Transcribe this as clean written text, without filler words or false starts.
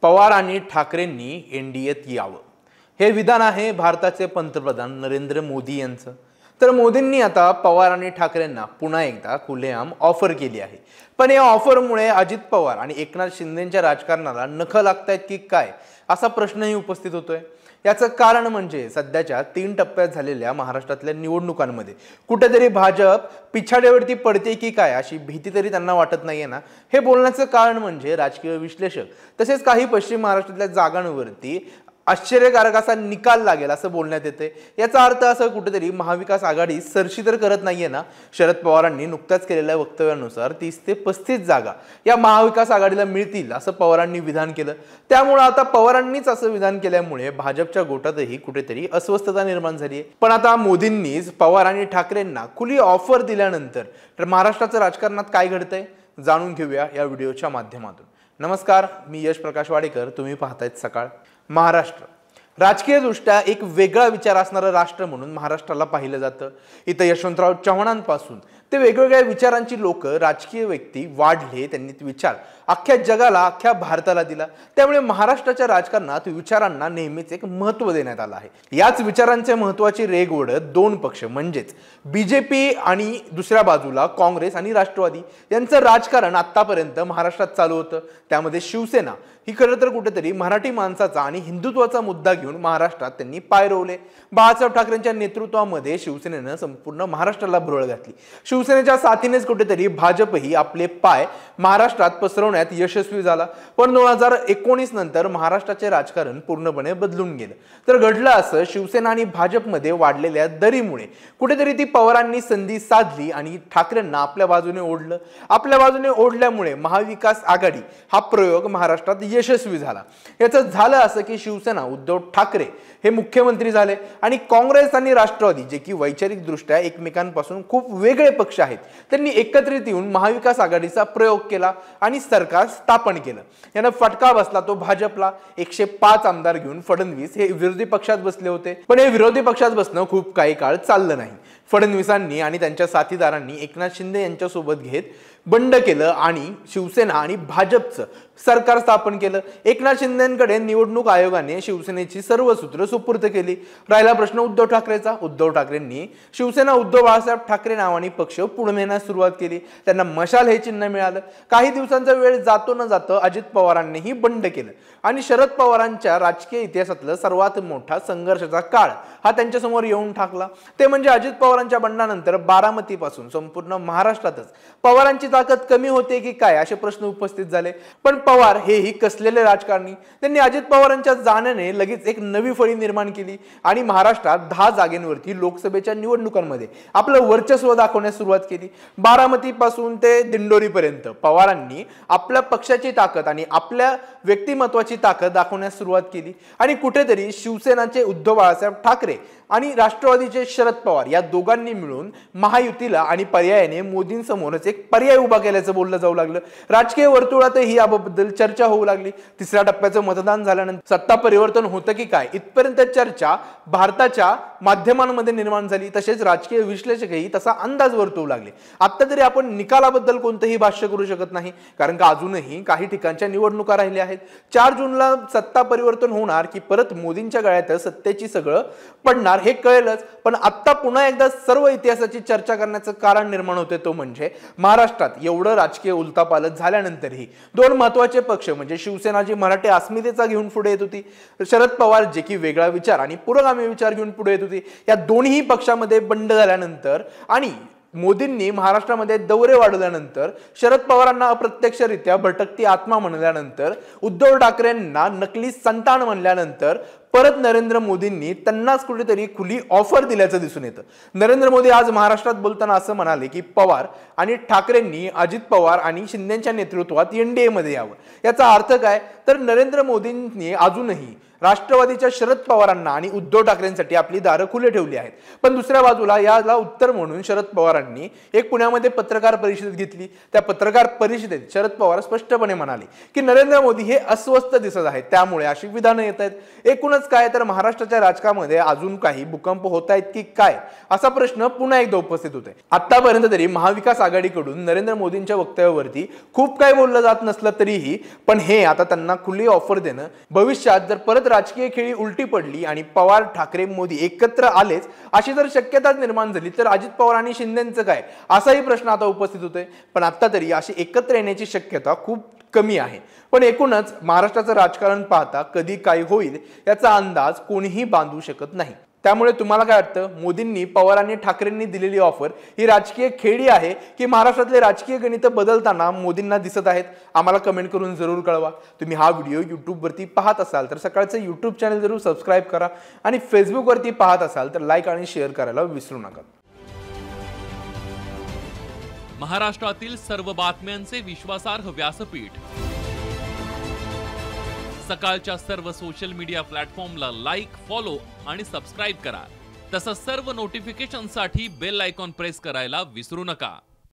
पवार आणि ठाकरेंनी एनडीएत यावं हे विधान आहे भारताचे पंतप्रधान नरेंद्र मोदी यांचं। तर मोदींनी आता पवार आणि ठाकरेंना पुन्हा एकदा खुलेआम ऑफर केली आहे। पण या ऑफरमुळे अजित पवार आणि एकनाथ शिंदेंच्या राजकारणाला नख लागतायत की काय असा प्रश्नही उपस्थित होतोय। याचं कारण म्हणजे सध्याच्या 3 टप्प्यात झालेल्या महाराष्ट्रातल्या निवडणुकांमध्ये कुठेतरी भाजप पिछाड्यावरती पडते की काय अशी भीती तरी त्यांना वाटत नाहीये ना। हे बोलण्याचं कारण म्हणजे राजकीय विश्लेषक तसेच काही पश्चिम महाराष्ट्रातल्या जागांवरती आश्चर्यकारक असा निकाल लागेल असं बोलण्यात येते। याचा अर्थ असं कुठेतरी महाविकास आघाडी सरशी तर करत नाहीये ना। शरद पवारांनी नुकत्याच केलेल्या वक्तव्यानुसार 30 ते 35 जागा या महाविकास आघाडीला मिळतील असं पवारांनी विधान केलं। त्यामुळे आता पवारांनीच असं विधान केल्यामुळे भाजपच्या गोटातही कुठेतरी अस्वस्थता निर्माण झाली आहे। पण आता मोदींनीच पवार आणि ठाकरेंना खुली ऑफर दिल्यानंतर तर महाराष्ट्राच्या राजकारणात काय घडतंय जाणून घेऊया या व्हिडिओच्या माध्यमातून। नमस्कार, मी यश प्रकाश वाडेकर, तुम्ही पाहतायत सकाळ। महाराष्ट्र राजकीय दृष्ट्या एक वेगळा विचार असणारं राष्ट्र म्हणून महाराष्ट्राला पाहिलं जातं। इथं यशवंतराव चव्हाणांपासून ते वेगवेगळ्या विचारांची लोक राजकीय व्यक्ती वाढले, त्यांनी विचार अख्ख्या जगाला अख्ख्या भारताला दिला। त्यामुळे महाराष्ट्राच्या राजकारणात विचारांना नेहमीच एक महत्त्व देण्यात आलं आहे। याच विचारांचे महत्त्वाची रेग ओढत 2 पक्ष म्हणजेच बीजेपी आणि दुसऱ्या बाजूला काँग्रेस आणि राष्ट्रवादी यांचं राजकारण आतापर्यंत महाराष्ट्रात चालू होतं। त्यामध्ये शिवसेना ही खरं तर कुठेतरी मराठी माणसाचा आणि हिंदुत्वाचा मुद्दा घेऊन महाराष्ट्रात त्यांनी पाय रोवले। बाळासाहेब ठाकरेंच्या नेतृत्वामध्ये शिवसेनेनं संपूर्ण महाराष्ट्राला भुरळ घातली। शिवसेनेच्या साथीनेच कुठेतरी भाजपही आपले पाय महाराष्ट्रात पसरवण्यात यशस्वी झाला। पण 2019 नंतर महाराष्ट्राचे राजकारण पूर्णपणे बदलून गेलं। तर घडलं असं, शिवसेना आणि भाजपमध्ये वाढलेल्या दरीमुळे कुठेतरी ती पवारांनी संधी साधली आणि ठाकरेंना आपल्या बाजूने ओढलं। आपल्या बाजूने ओढल्यामुळे महाविकास आघाडी हा प्रयोग महाराष्ट्रात यशस्वी झाला। याचं झालं असं की शिवसेना उद्धव ठाकरे हे मुख्यमंत्री झाले आणि काँग्रेस आणि राष्ट्रवादी जे की वैचारिक दृष्ट्या एकमेकांपासून खूप वेगळे पक्ष आहेत त्यांनी एकत्रित येऊन महाविकास आघाडीचा प्रयोग केला आणि सरकार स्थापन केलं। यानं फटका बसला तो भाजपला। 105 आमदार घेऊन फडणवीस हे विरोधी पक्षात बसले होते। पण हे विरोधी पक्षात बसणं खूप काही काळ चाललं नाही। फडणवीसांनी आणि त्यांच्या साथीदारांनी एकनाथ शिंदे यांच्यासोबत घेत बंड केलं आणि शिवसेना आणि भाजपचं सरकार स्थापन केलं। एकनाथ शिंदेंकडे निवडणूक आयोगाने शिवसेनेची सर्व सूत्र सुपूर्द केली। राहिला प्रश्न उद्धव ठाकरेचा। उद्धव ठाकरेंनी शिवसेना उद्धव बाळासाहेब ठाकरे नावाने पक्ष पुढे नेण्यास सुरुवात केली। त्यांना मशाल हे चिन्ह मिळालं। काही दिवसांचा वेळ जातो न जातं अजित पवारांनीही बंड केलं आणि शरद पवारांच्या राजकीय इतिहासातला सर्वात मोठा संघर्षाचा काळ हा त्यांच्यासमोर येऊन ठाकला। ते म्हणजे अजित पवारांच्या बंडानंतर बारामतीपासून संपूर्ण महाराष्ट्रातच पवारांची ताकद कमी होते की काय असे प्रश्न उपस्थित झाले। पण पवार हेही कसलेले राजकारणी, त्यांनी अजित पवारांच्या जाण्याने लगेच एक नवी फळी निर्माण केली आणि महाराष्ट्रात 10 जागेंवरती लोकसभेच्या निवडणुकांमध्ये आपलं वर्चस्व दाखवण्यास सुरुवात केली। बारामतीपासून ते दिंडोरीपर्यंत पवारांनी आपल्या पक्षाची ताकद आणि आपल्या व्यक्तिमत्वाची ताकद दाखवण्यास सुरुवात केली आणि कुठेतरी शिवसेनाचे उद्धव बाळासाहेब ठाकरे आणि राष्ट्रवादीचे शरद पवार या दोघांनी मिळून महायुतीला आणि पर्यायाने मोदींसमोरच एक पर्याय उभा केल्याचं बोललं जाऊ लागलं। राजकीय वर्तुळातही याबद्दल चर्चा होऊ लागली। 3ऱ्या टप्प्याचं मतदान झाल्यानंतर सत्ता परिवर्तन होतं की काय इथपर्यंत चर्चा भारताच्या माध्यमांमध्ये निर्माण झाली। तसेच राजकीय विश्लेषकही तसा अंदाज वर्तवू लागले। आता तरी आपण निकालाबद्दल कोणतेही भाष्य करू शकत नाही, कारण का अजूनही काही ठिकाणच्या निवडणुका राहिल्या आहेत। 4 जूनला सत्ता परिवर्तन होणार की परत मोदींच्या गळ्यात सत्तेची सगळं पडणार हे कळेलच। पण आता पुन्हा एकदा सर्व इतिहासाची चर्चा करण्याचं कारण निर्माण होते तो म्हणजे महाराष्ट्रात एवढं राजकीय उलथापालथ झाल्यानंतरही 2 महत्त्वाचे पक्ष म्हणजे शिवसेना जी मराठी अस्मितेचा घेऊन पुढे येत होती, शरद पवार जे की वेगळा विचार आणि पुरोगामी विचार घेऊन पुढे येत होती, या दोन्ही पक्षामध्ये बंड झाल्यानंतर आणि मोदींनी महाराष्ट्रामध्ये दौरे वाढवल्यानंतर, शरद पवारांना अप्रत्यक्षरित्या भटकती आत्मा म्हणल्यानंतर, उद्धव ठाकरेंना नकली संतान म्हणल्यानंतर परत नरेंद्र मोदींनी त्यांनाच कुठेतरी खुली ऑफर दिल्याचं दिसून येतं। नरेंद्र मोदी आज महाराष्ट्रात बोलताना असं म्हणाले की पवार आणि ठाकरेंनी अजित पवार आणि शिंदेच्या नेतृत्वात एनडीए मध्ये यावं। याचा अर्थ काय तर नरेंद्र मोदींनी अजूनही राष्ट्रवादीच्या शरद पवारांना आणि उद्धव ठाकरेंसाठी आपली दारं खुले ठेवली आहेत। पण दुसऱ्या बाजूला याला उत्तर म्हणून शरद पवारांनी एक पुण्यामध्ये पत्रकार परिषद घेतली। त्या पत्रकार परिषदेत शरद पवार स्पष्टपणे म्हणाले की नरेंद्र मोदी हे अस्वस्थ दिसत आहेत, त्यामुळे अशी विधानं येत आहेत। एकूणच एकूणच काय तर महाराष्ट्राच्या राजकारणामध्ये अजून काही भूकंप होत आहेत की काय असा प्रश्न पुन्हा एकदा उपस्थित होतोय। आतापर्यंत तरी महाविकास आघाडीकडून नरेंद्र मोदींच्या वक्तव्यावरती खूप काही बोललं जात नसलं तरीही पण हे आता त्यांना खुली ऑफर देणं, भविष्यात जर परत राजकीय खेळी उलटी पडली आणि पवार ठाकरे मोदी एकत्र आलेच अशी जर शक्यता निर्माण झाली तर अजित पवार आणि शिंदेंचं काय असाही प्रश्न आता उपस्थित होतोय। पण आता तरी अशी एकत्र येण्याची शक्यता खूप कमी आहे। पण एकूणच महाराष्ट्राचं राजकारण पाहता कधी काय होईल याचा अंदाज कोणीही बांधू शकत नाही। त्यामुळे तुम्हाला काय वाटतं, मोदींनी पवार आणि ठाकरेंनी दिलेली ऑफर ही राजकीय खेळी आहे की महाराष्ट्रातले राजकीय गणित बदलताना मोदींना दिसत आहेत? आम्हाला कमेंट करून जरूर कळवा। तुम्ही हा व्हिडिओ YouTube वरती पाहत असाल तर सकाळचं YouTube चॅनल जरूर सबस्क्राइब करा आणि Facebook वरती पाहत असाल तर लाईक आणि शेअर करायला विसरू नका। महाराष्ट्रातील सर्व बातम्यांचे विश्वासार्ह व्यासपीठ, सकाळच्या सर्व सोशल मीडिया प्लॅटफॉर्मला लाईक, फॉलो आणि सबस्क्राईब करा। तसंच सर्व नोटिफिकेशनसाठी बेल आयकॉन प्रेस करायला विसरू नका।